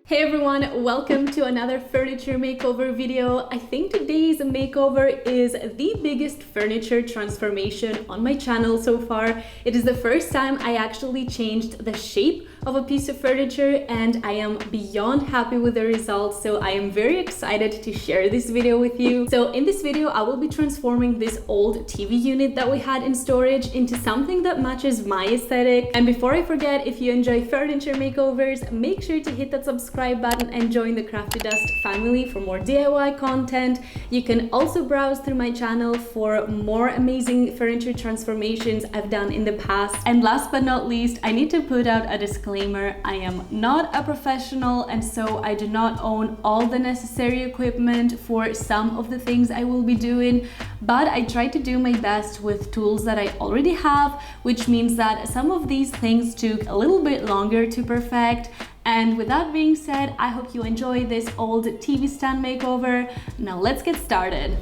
Hey everyone, welcome to another furniture makeover video. I think today's makeover is the biggest furniture transformation on my channel so far. It is the first time I actually changed the shape of a piece of furniture and I am beyond happy with the results, so I am very excited to share this video with you. So in this video I will be transforming this old TV unit that we had in storage into something that matches my aesthetic. And before I forget, if you enjoy furniture makeovers, make sure to hit that subscribe button and join the Craftydust family for more DIY content. You can also browse through my channel for more amazing furniture transformations I've done in the past. And last but not least, I need to put out a disclaimer. I am not a professional, and so I do not own all the necessary equipment for some of the things I will be doing, but I try to do my best with tools that I already have, which means that some of these things took a little bit longer to perfect. And with that being said, I hope you enjoy this old TV stand makeover. Now let's get started.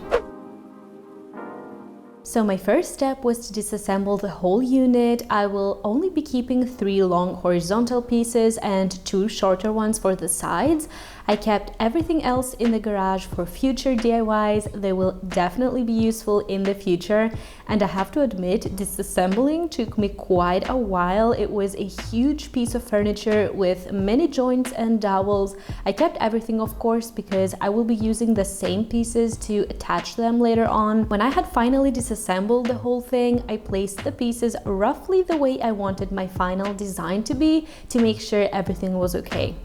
So my first step was to disassemble the whole unit. I will only be keeping 3 long horizontal pieces and 2 shorter ones for the sides. I kept everything else in the garage for future DIYs. They will definitely be useful in the future. And I have to admit, disassembling took me quite a while. It was a huge piece of furniture with many joints and dowels. I kept everything, of course, because I will be using the same pieces to attach them later on. When I had finally disassembled the whole thing, I placed the pieces roughly the way I wanted my final design to be to make sure everything was okay.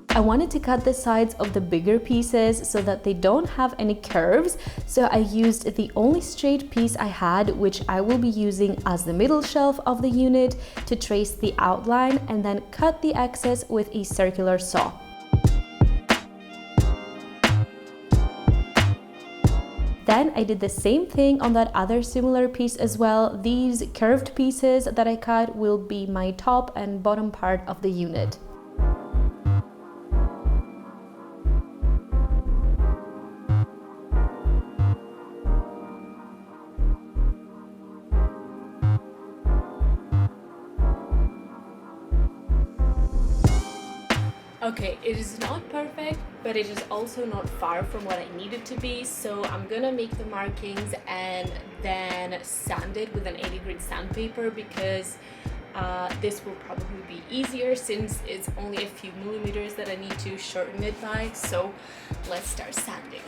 I wanted to cut the sides of the bigger pieces so that they don't have any curves, so I used the only straight piece I had, which I will be using as the middle shelf of the unit, to trace the outline and then cut the excess with a circular saw. Then I did the same thing on that other similar piece as well. These curved pieces that I cut will be my top and bottom part of the unit. Okay, it is not perfect, but it is also not far from what I need it to be, so I'm gonna make the markings and then sand it with an 80 grit sandpaper because this will probably be easier since it's only a few millimeters that I need to shorten it by. So let's start sanding.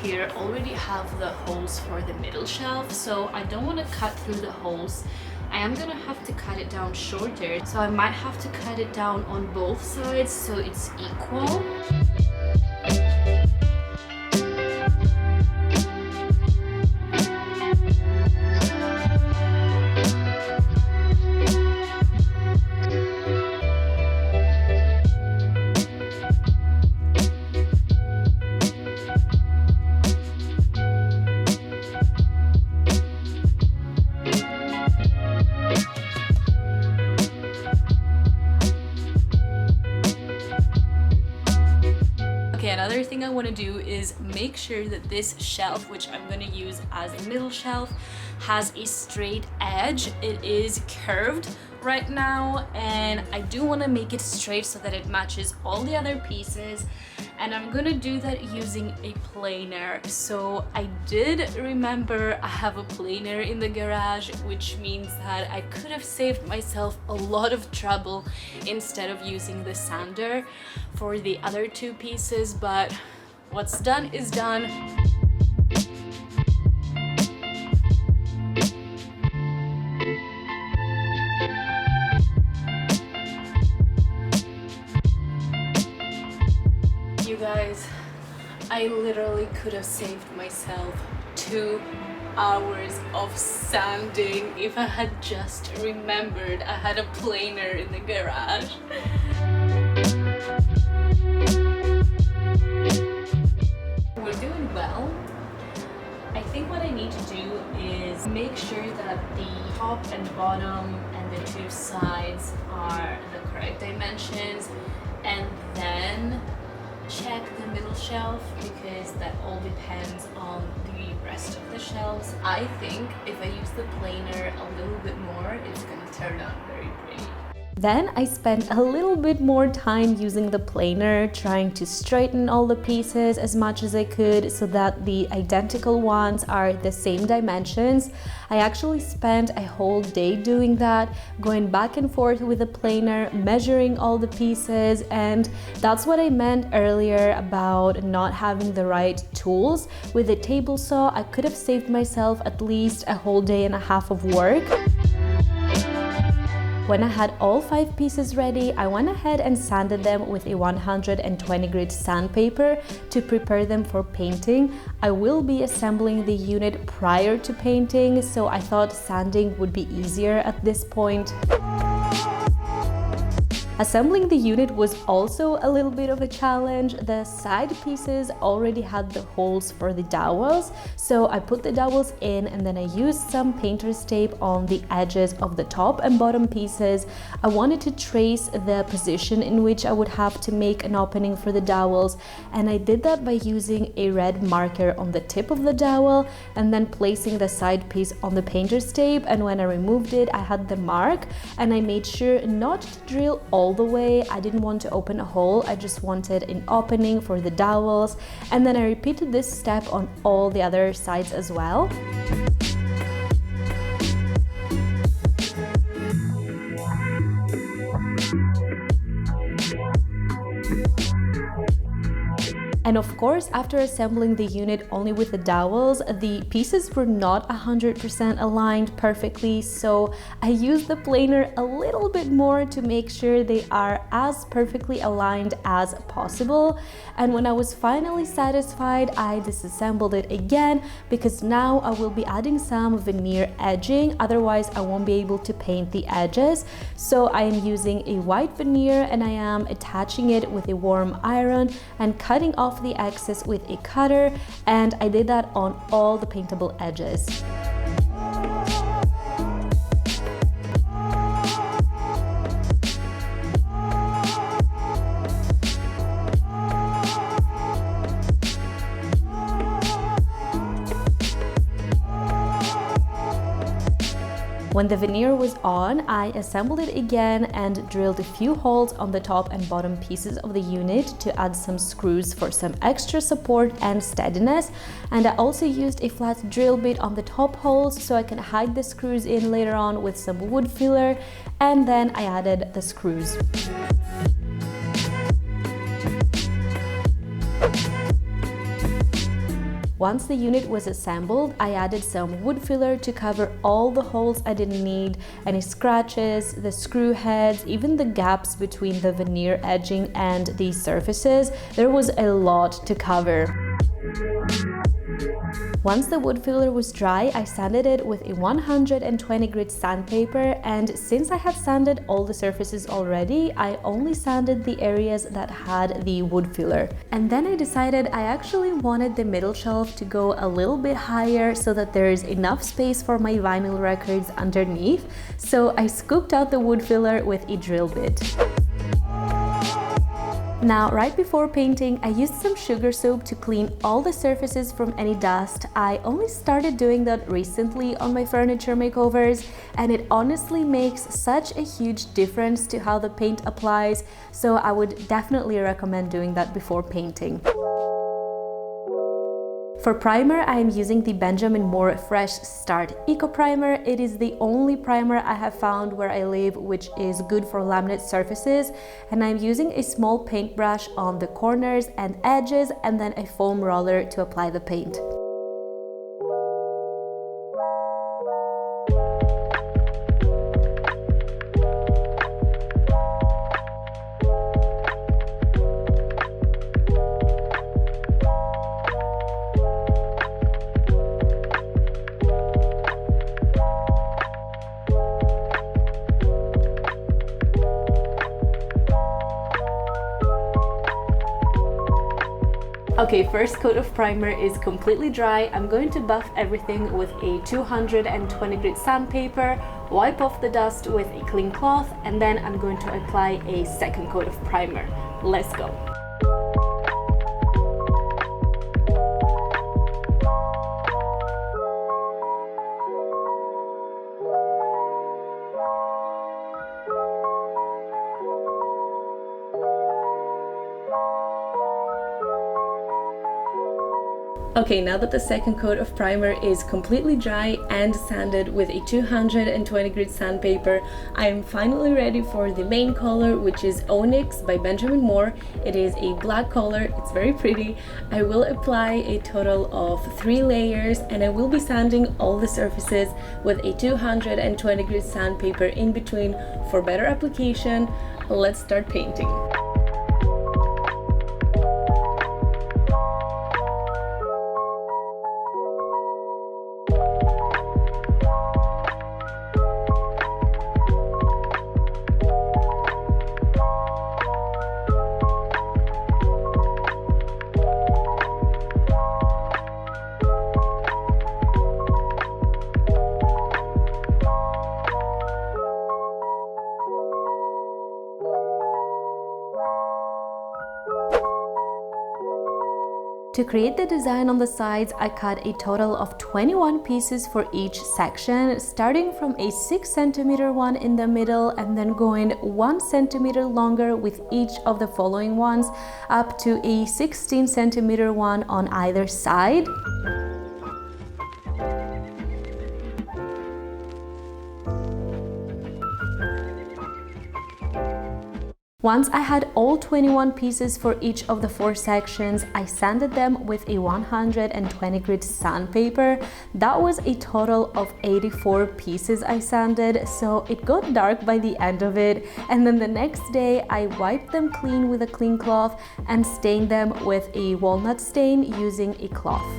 Here already have the holes for the middle shelf, so I don't want to cut through the holes. I am gonna have to cut it down shorter, so I might have to cut it down on both sides so it's equal. Another thing I want to do is make sure that this shelf, which I'm going to use as a middle shelf, has a straight edge. It is curved right now and I do want to make it straight so that it matches all the other pieces, and I'm gonna do that using a planer. So I did remember I have a planer in the garage, which means that I could have saved myself a lot of trouble instead of using the sander for the other 2 pieces, but what's done is done. You guys, I literally could have saved myself 2 hours of sanding if I had just remembered I had a planer in the garage. We're doing well. I think what I need to do is make sure that the top and bottom and the two sides are the correct dimensions, and then check the middle shelf because that all depends on the rest of the shelves. I think if I use the planer a little bit more, it's gonna turn out very pretty. Then I spent a little bit more time using the planer, trying to straighten all the pieces as much as I could so that the identical ones are the same dimensions. I actually spent a whole day doing that, going back and forth with the planer, measuring all the pieces, and that's what I meant earlier about not having the right tools. With the table saw, I could have saved myself at least a whole day and a half of work. When I had all 5 pieces ready, I went ahead and sanded them with a 120 grit sandpaper to prepare them for painting. I will be assembling the unit prior to painting, so I thought sanding would be easier at this point. Assembling the unit was also a little bit of a challenge. The side pieces already had the holes for the dowels, so I put the dowels in and then I used some painter's tape on the edges of the top and bottom pieces. I wanted to trace the position in which I would have to make an opening for the dowels, and I did that by using a red marker on the tip of the dowel and then placing the side piece on the painter's tape, and when I removed it I had the mark, and I made sure not to drill all the way. I didn't want to open a hole, I just wanted an opening for the dowels, and then I repeated this step on all the other sides as well. And of course, after assembling the unit only with the dowels, the pieces were not 100% aligned perfectly, so I used the planer a little bit more to make sure they are as perfectly aligned as possible. And when I was finally satisfied, I disassembled it again because now I will be adding some veneer edging, otherwise I won't be able to paint the edges. So I am using a white veneer and I am attaching it with a warm iron and cutting off the excess with a cutter, and I did that on all the paintable edges. When the veneer was on, I assembled it again and drilled a few holes on the top and bottom pieces of the unit to add some screws for some extra support and steadiness. And I also used a flat drill bit on the top holes so I can hide the screws in later on with some wood filler, and then I added the screws. Once the unit was assembled, I added some wood filler to cover all the holes I didn't need, any scratches, the screw heads, even the gaps between the veneer edging and the surfaces. There was a lot to cover. Once the wood filler was dry, I sanded it with a 120 grit sandpaper, and since I had sanded all the surfaces already, I only sanded the areas that had the wood filler. And then I decided I actually wanted the middle shelf to go a little bit higher so that there is enough space for my vinyl records underneath, so I scooped out the wood filler with a drill bit. Now, right before painting, I used some sugar soap to clean all the surfaces from any dust. I only started doing that recently on my furniture makeovers, and it honestly makes such a huge difference to how the paint applies, so I would definitely recommend doing that before painting. For primer, I am using the Benjamin Moore Fresh Start Eco Primer. It is the only primer I have found where I live which is good for laminate surfaces, and I'm using a small paintbrush on the corners and edges and then a foam roller to apply the paint. Okay, first coat of primer is completely dry. I'm going to buff everything with a 220 grit sandpaper, wipe off the dust with a clean cloth, and then I'm going to apply a second coat of primer. Let's go. Okay, now that the second coat of primer is completely dry and sanded with a 220 grit sandpaper, I am finally ready for the main color, which is Onyx by Benjamin Moore. It is a black color, it's very pretty. I will apply a total of 3 layers and I will be sanding all the surfaces with a 220 grit sandpaper in between for better application. Let's start painting. To create the design on the sides, I cut a total of 21 pieces for each section, starting from a 6 centimeter one in the middle and then going 1 centimeter longer with each of the following ones, up to a 16 centimeter one on either side. Once I had all 21 pieces for each of the 4 sections, I sanded them with a 120 grit sandpaper. That was a total of 84 pieces I sanded, so it got dark by the end of it. And then the next day, I wiped them clean with a clean cloth and stained them with a walnut stain using a cloth.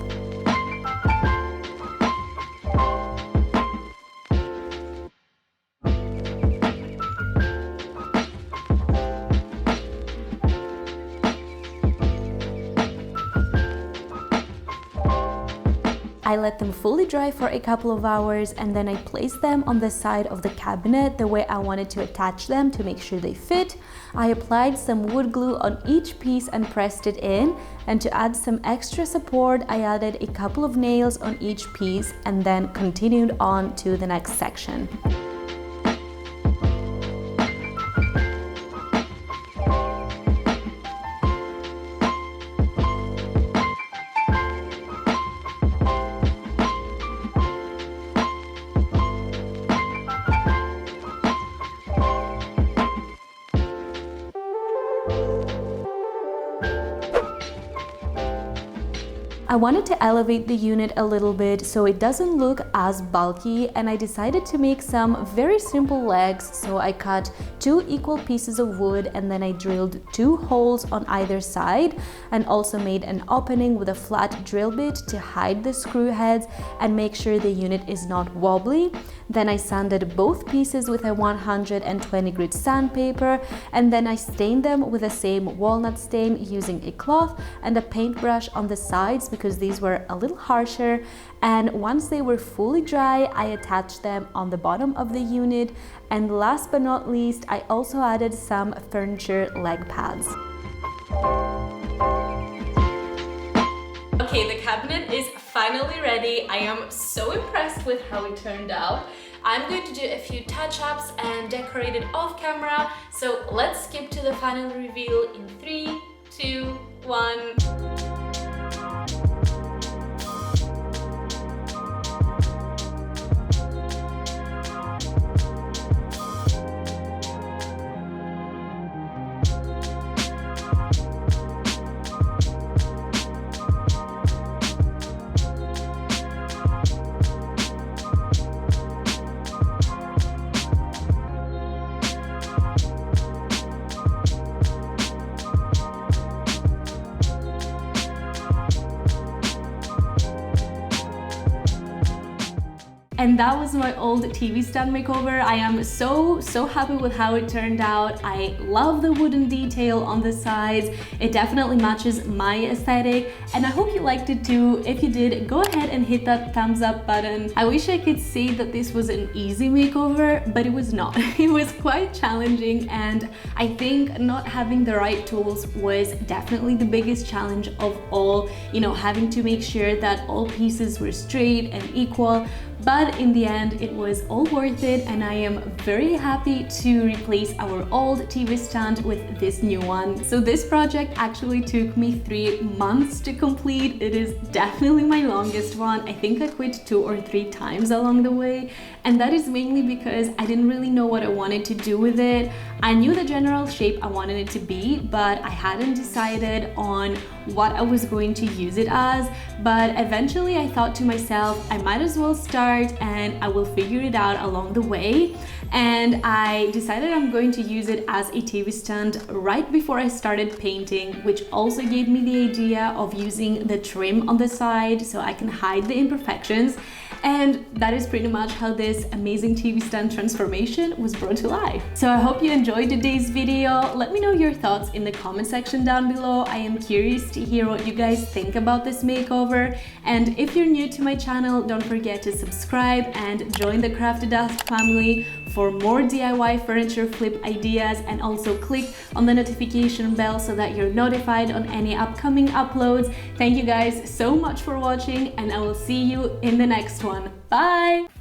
I let them fully dry for a couple of hours and then I placed them on the side of the cabinet the way I wanted to attach them to make sure they fit. I applied some wood glue on each piece and pressed it in, and to add some extra support I added a couple of nails on each piece and then continued on to the next section. I wanted to elevate the unit a little bit so it doesn't look as bulky, and I decided to make some very simple legs. So I cut 2 equal pieces of wood and then I drilled 2 holes on either side and also made an opening with a flat drill bit to hide the screw heads and make sure the unit is not wobbly. Then I sanded both pieces with a 120 grit sandpaper and then I stained them with the same walnut stain using a cloth and a paintbrush on the sides because these were a little harsher. And once they were fully dry, I attached them on the bottom of the unit. And last but not least, I also added some furniture leg pads. Okay, the cabinet is finally ready. I am so impressed with how it turned out. I'm going to do a few touch-ups and decorate it off camera. So let's skip to the final reveal in 3, 2, 1. and that was my old TV stand makeover. I am so happy with how it turned out. I love the wooden detail on the sides. It definitely matches my aesthetic, and I hope you liked it too. If you did, go ahead and hit that thumbs up button. I wish I could say that this was an easy makeover, but it was not. It was quite challenging, and I think not having the right tools was definitely the biggest challenge of all, you know, having to make sure that all pieces were straight and equal. But in the end, it was all worth it, and I am very happy to replace our old TV stand with this new one. So this project actually took me 3 months to complete. It is definitely my longest one. I think I quit 2 or 3 times along the way, and that is mainly because I didn't really know what I wanted to do with it. I knew the general shape I wanted it to be, but I hadn't decided on what I was going to use it as. But eventually I thought to myself, I might as well start and I will figure it out along the way. And I decided I'm going to use it as a TV stand right before I started painting, which also gave me the idea of using the trim on the side so I can hide the imperfections. And that is pretty much how this amazing TV stand transformation was brought to life. So I hope you enjoyed today's video. Let me know your thoughts in the comment section down below. I am curious to hear what you guys think about this makeover. And if you're new to my channel, don't forget to subscribe and join the Craftydust family for more DIY furniture flip ideas, and also click on the notification bell so that you're notified on any upcoming uploads. Thank you guys so much for watching, and I will see you in the next one. Bye!